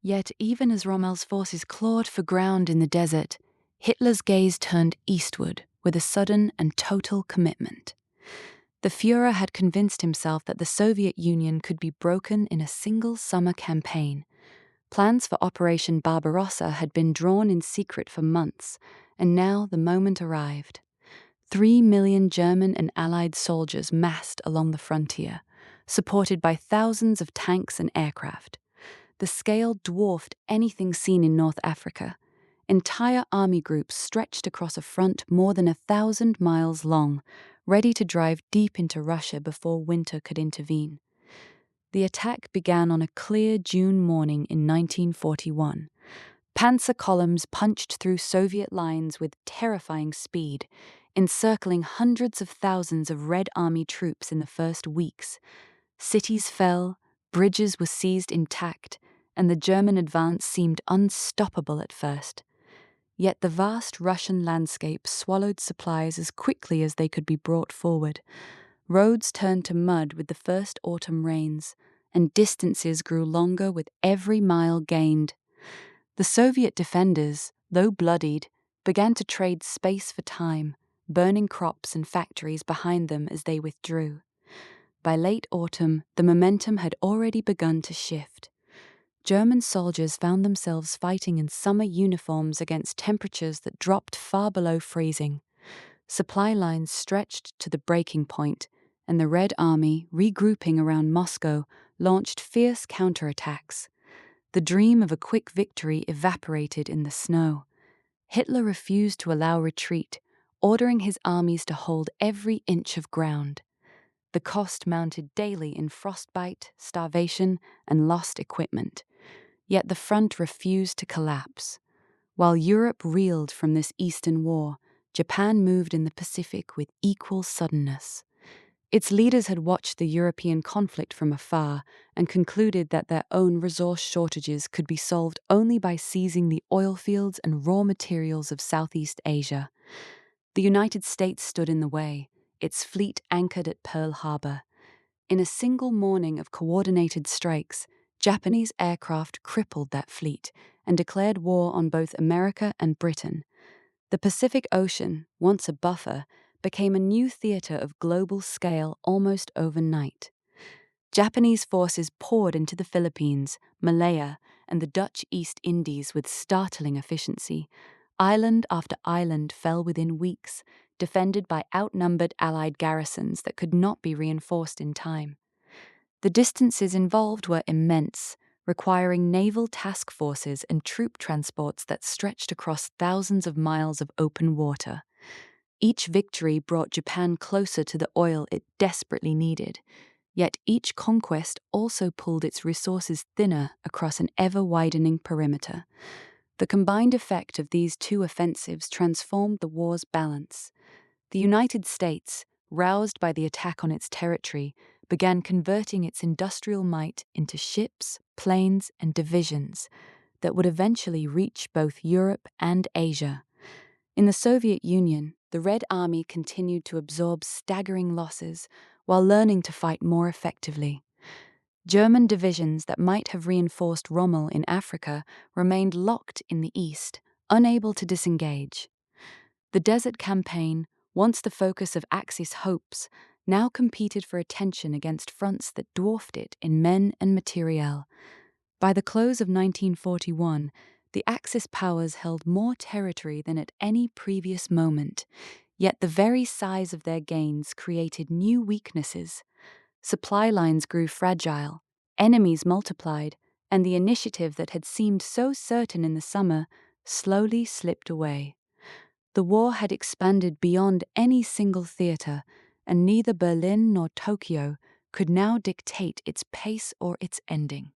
Yet even as Rommel's forces clawed for ground in the desert, Hitler's gaze turned eastward with a sudden and total commitment. The Führer had convinced himself that the Soviet Union could be broken in a single summer campaign. Plans for Operation Barbarossa had been drawn in secret for months, and now the moment arrived. 3 million German and Allied soldiers massed along the frontier, supported by thousands of tanks and aircraft. The scale dwarfed anything seen in North Africa. Entire army groups stretched across a front more than 1,000 miles long, ready to drive deep into Russia before winter could intervene. The attack began on a clear June morning in 1941. Panzer columns punched through Soviet lines with terrifying speed, encircling hundreds of thousands of Red Army troops in the first weeks. Cities fell, bridges were seized intact, and the German advance seemed unstoppable at first. Yet the vast Russian landscape swallowed supplies as quickly as they could be brought forward. Roads turned to mud with the first autumn rains, and distances grew longer with every mile gained. The Soviet defenders, though bloodied, began to trade space for time, burning crops and factories behind them as they withdrew. By late autumn, the momentum had already begun to shift. German soldiers found themselves fighting in summer uniforms against temperatures that dropped far below freezing. Supply lines stretched to the breaking point, and the Red Army, regrouping around Moscow, launched fierce counterattacks. The dream of a quick victory evaporated in the snow. Hitler refused to allow retreat, ordering his armies to hold every inch of ground. The cost mounted daily in frostbite, starvation, and lost equipment. Yet the front refused to collapse. While Europe reeled from this Eastern War, Japan moved in the Pacific with equal suddenness. Its leaders had watched the European conflict from afar and concluded that their own resource shortages could be solved only by seizing the oil fields and raw materials of Southeast Asia. The United States stood in the way, its fleet anchored at Pearl Harbor. In a single morning of coordinated strikes, Japanese aircraft crippled that fleet and declared war on both America and Britain. The Pacific Ocean, once a buffer, became a new theater of global scale almost overnight. Japanese forces poured into the Philippines, Malaya, and the Dutch East Indies with startling efficiency. Island after island fell within weeks, defended by outnumbered Allied garrisons that could not be reinforced in time. The distances involved were immense, requiring naval task forces and troop transports that stretched across thousands of miles of open water. Each victory brought Japan closer to the oil it desperately needed, yet each conquest also pulled its resources thinner across an ever-widening perimeter. The combined effect of these two offensives transformed the war's balance. The United States, roused by the attack on its territory, began converting its industrial might into ships, planes, and divisions that would eventually reach both Europe and Asia. In the Soviet Union, the Red Army continued to absorb staggering losses while learning to fight more effectively. German divisions that might have reinforced Rommel in Africa remained locked in the east, unable to disengage. The Desert Campaign, once the focus of Axis hopes, now competed for attention against fronts that dwarfed it in men and materiel. By the close of 1941, the Axis powers held more territory than at any previous moment, yet the very size of their gains created new weaknesses. Supply lines grew fragile, enemies multiplied, and the initiative that had seemed so certain in the summer slowly slipped away. The war had expanded beyond any single theater, and neither Berlin nor Tokyo could now dictate its pace or its ending.